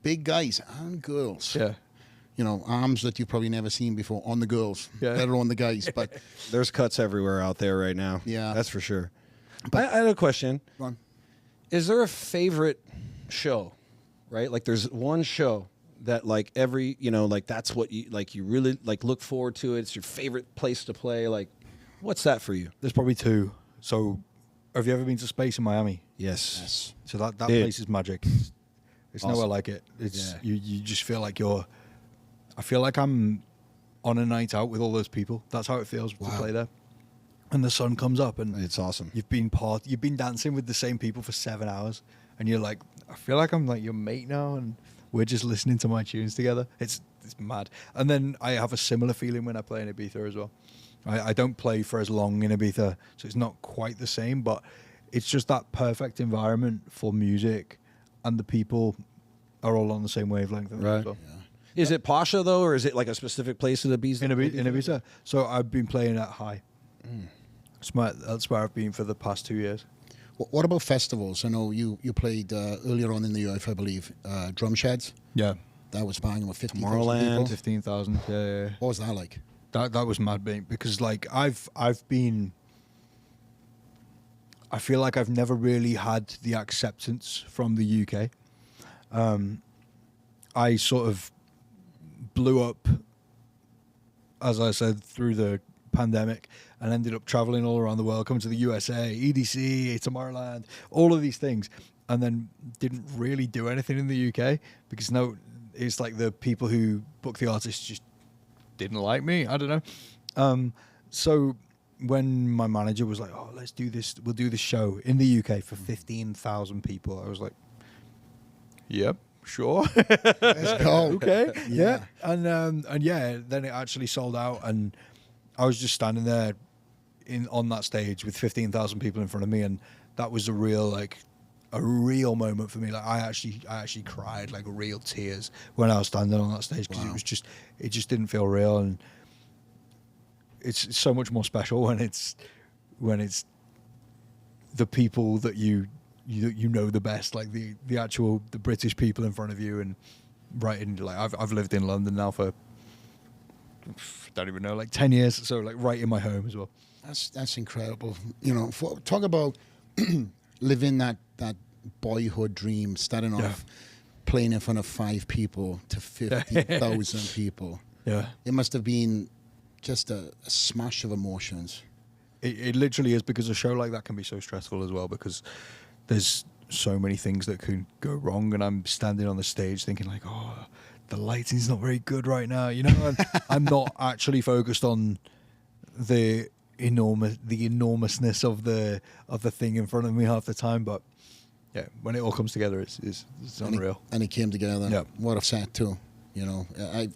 big guys and girls. Yeah. Arms that you've probably never seen before on the girls, let alone the guys. But there's cuts everywhere out there right now. Yeah. That's for sure. But I had a question. Go on. Is there a favorite show, right? Like there's one show that like every, you know, like that's what you like, you really like look forward to it. It's your favorite place to play. Like, what's that for you? There's probably two. So, have you ever been to Space in Miami? Yes. So that place is magic. It's Awesome. nowhere like it. It's you just feel like I feel like I'm on a night out with all those people. That's how it feels to play there. And the sun comes up and It's awesome. you've been dancing with the same people for 7 hours, and you're like, I feel like I'm like your mate now, and we're just listening to my tunes together. It's mad. And then I have a similar feeling when I play in Ibiza as well. I don't play for as long in Ibiza, so it's not quite the same, but it's just that perfect environment for music, and the people are all on the same wavelength. Right. So. Yeah. Is it Pasha though, or is it like a specific place in Ibiza? In Ibiza. So I've been playing at High. That's where I've been for the past 2 years. What about festivals? I know you played earlier on in the year, if I believe, Drum Sheds. Yeah. That was banging with 15,000 Tomorrowland. people. 15,000. Yeah. What was that like? That was mad, mate, because like I've been, I feel like I've never really had the acceptance from the UK. I sort of blew up, as I said, through the pandemic, and ended up traveling all around the world, coming to the USA, EDC, Tomorrowland, all of these things, and then didn't really do anything in the UK because no, it's like the people who book the artists just didn't like me. I don't know. So when my manager was like, "Oh, let's do this. We'll do this show in the UK for 15,000 people," I was like, "Yep, sure, Let's go. okay, Yeah. And yeah, then it actually sold out, and I was just standing there on that stage with 15,000 people in front of me, and that was a real moment for me. Like I actually cried, like real tears when I was standing on that stage, because it just didn't feel real, and it's so much more special when it's the people that you know the best, like the British people in front of you, and right in, like I've lived in London now for, don't even know, like 10 years, so like right in my home as well. That's incredible. You know, talk about living that boyhood dream, starting off playing in front of 5 people to 50,000 people. Yeah, It must have been just a smash of emotions. it literally is, because a show like that can be so stressful as well, because there's so many things that can go wrong, and I'm standing on the stage thinking like, oh, the lighting's not very good right now, you know, and I'm not actually focused on the enormousness of the thing in front of me half the time, but yeah, when it all comes together, it's unreal. And it came together. Yeah. What a set too. You know,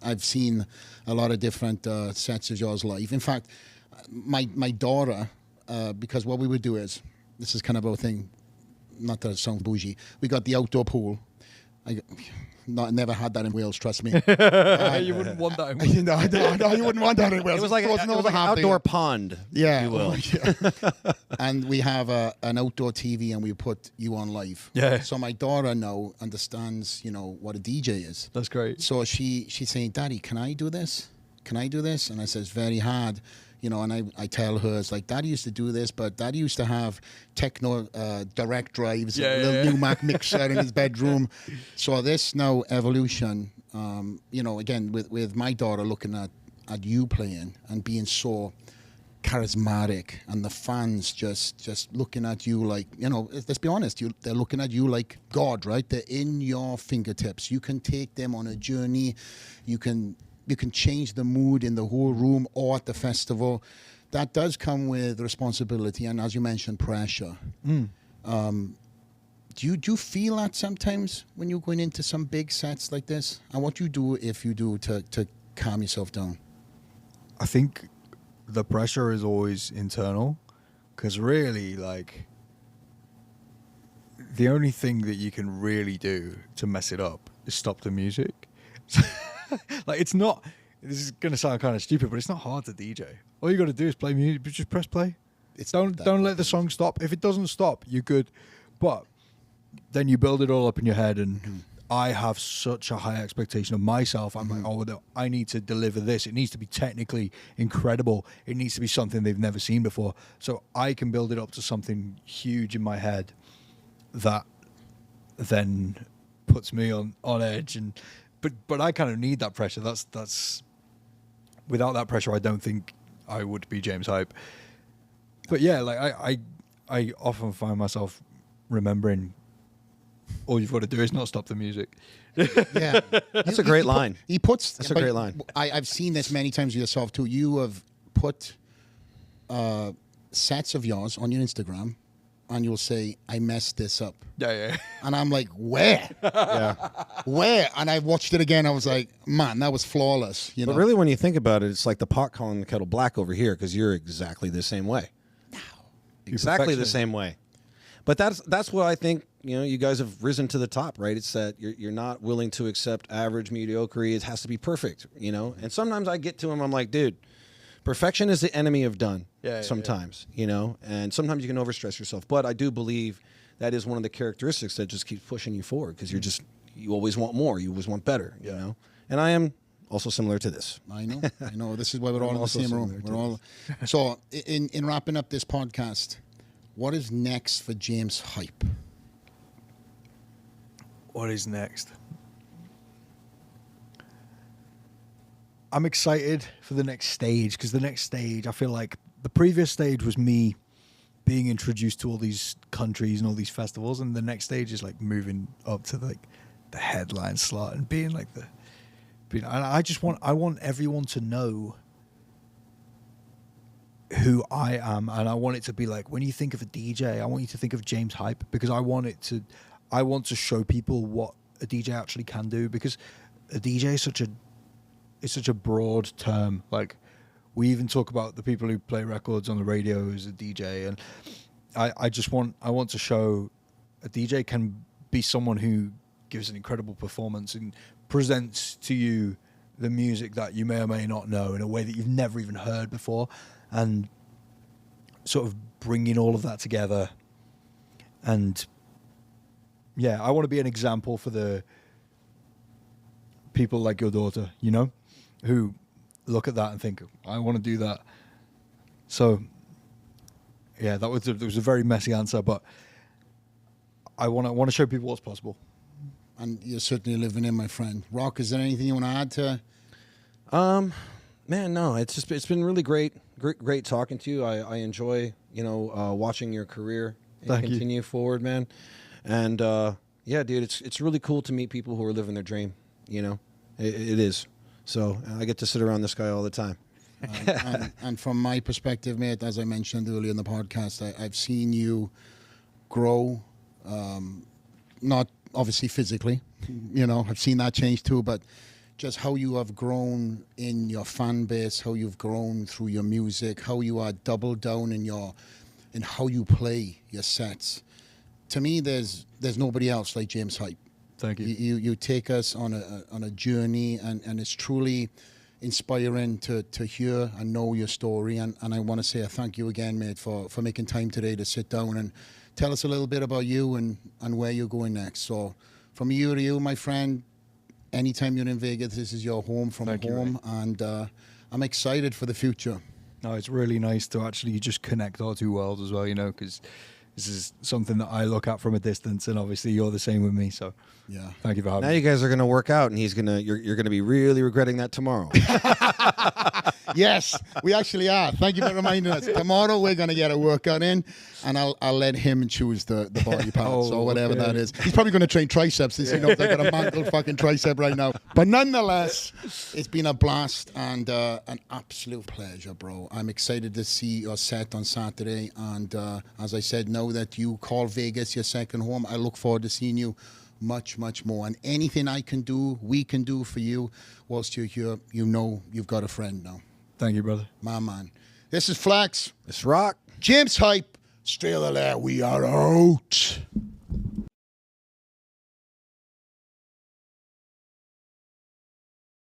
I've seen a lot of different sets of yours live. In fact, my daughter, because what we would do is, this is kind of our thing, not to sound bougie, we got the outdoor pool. Never had that in Wales, trust me. You wouldn't want that in Wales. No, you wouldn't want that in Wales. It was like an outdoor pond. Yeah, if you will. yeah. And we have an outdoor TV, and we put you on live. Yeah. So my daughter now understands, you know, what a DJ is. That's great. So she's saying, "Daddy, can I do this? Can I do this?" And I said, "It's very hard." You know, and I tell her, it's like, Daddy used to do this, but Daddy used to have techno direct drives, a little new Mac mixer in his bedroom. So this now evolution, you know, again, with my daughter looking at you playing and being so charismatic, and the fans just looking at you like, you know, let's be honest, they're looking at you like God, right? They're in your fingertips. You can take them on a journey. You can change the mood in the whole room or at the festival. That does come with responsibility and, as you mentioned, pressure. Do you feel that sometimes when you're going into some big sets like this? And what do you do, if you do, to calm yourself down? I think the pressure is always internal, because really, like, the only thing that you can really do to mess it up is stop the music. Like, it's not, this is going to sound kind of stupid, but it's not hard to DJ. All you got to do is play music, just press play. Don't let the song stop. If it doesn't stop, you're good. But then you build it all up in your head, and I have such a high expectation of myself. I'm like, oh, I need to deliver this. It needs to be technically incredible. It needs to be something they've never seen before. So I can build it up to something huge in my head that then puts me on edge. And but I kind of need that pressure. That's without that pressure, I don't think I would be James Hype. But yeah, like I often find myself remembering, all you've got to do is not stop the music. Yeah, That's a great line. He puts. That's a great line. I've seen this many times with yourself too. You have put sets of yours on your Instagram, and you'll say, "I messed this up," Yeah. and I'm like, "Where? Yeah. Where?" And I watched it again. I was like, "Man, that was flawless." You know, But really, when you think about it, it's like the pot calling the kettle black over here, because you're exactly the same way. Exactly the same way. But that's what I think. You know, you guys have risen to the top, right? It's that you're not willing to accept average mediocrity. It has to be perfect, you know. And sometimes I get to him, I'm like, dude, perfection is the enemy of done. Yeah, sometimes, you know, and sometimes you can overstress yourself. But I do believe that is one of the characteristics that just keeps pushing you forward, because you always want more, you always want better, you know. And I am also similar to this. I know. This is why we're all in the same room. We're all. So, in wrapping up this podcast, what is next for James Hype? What is next? I'm excited for the next stage, because the next stage, I feel like the previous stage was me being introduced to all these countries and all these festivals, and the next stage is like moving up to like the headline slot and being like and I want everyone to know who I am, and I want it to be like, when you think of a DJ, I want you to think of James Hype, because I want to show people what a DJ actually can do, because a DJ is such a broad term. Like, we even talk about the people who play records on the radio as a DJ, and I want to show a DJ can be someone who gives an incredible performance and presents to you the music that you may or may not know in a way that you've never even heard before, and sort of bringing all of that together. And yeah, I want to be an example for the people like your daughter, you know, who look at that and think, I want to do that. So yeah, that was a very messy answer, but I want to show people what's possible. And you're certainly living in, my friend. Rock, is there anything you want to add to? Man, no. It's been really great talking to you. I enjoy, you know, watching your career and continue forward, man. And yeah, dude, it's really cool to meet people who are living their dream. You know, it is. So I get to sit around this guy all the time. And from my perspective, mate, as I mentioned earlier in the podcast, I've seen you grow, not obviously physically, you know, I've seen that change too, but just how you have grown in your fan base, how you've grown through your music, how you are doubled down in how you play your sets. To me, there's nobody else like James Hype. Thank you. You take us on a journey, and it's truly inspiring to hear and know your story. And I want to say a thank you again, mate, for making time today to sit down and tell us a little bit about you and where you're going next. So from you to you, my friend, anytime you're in Vegas, this is your home from home. And I'm excited for the future. No, it's really nice to actually just connect our two worlds as well, you know, because this is something that I look at from a distance, and obviously you're the same with me. So yeah, thank you for having me. Now you guys are going to work out, and you're going to be really regretting that tomorrow. Yes, we actually are. Thank you for reminding us. Tomorrow we're going to get a workout in, and I'll let him choose the body parts or whatever that is. He's probably going to train triceps since he knows I got a mangled fucking tricep right now. But nonetheless, it's been a blast and an absolute pleasure, bro. I'm excited to see your set on Saturday, and as I said, now that you call Vegas your second home, I look forward to seeing you much, much more. And anything I can do, we can do for you whilst you're here, you know you've got a friend now. Thank you, brother. My man. This is Flex. It's Rock. James Hype. Straight out there. We are out.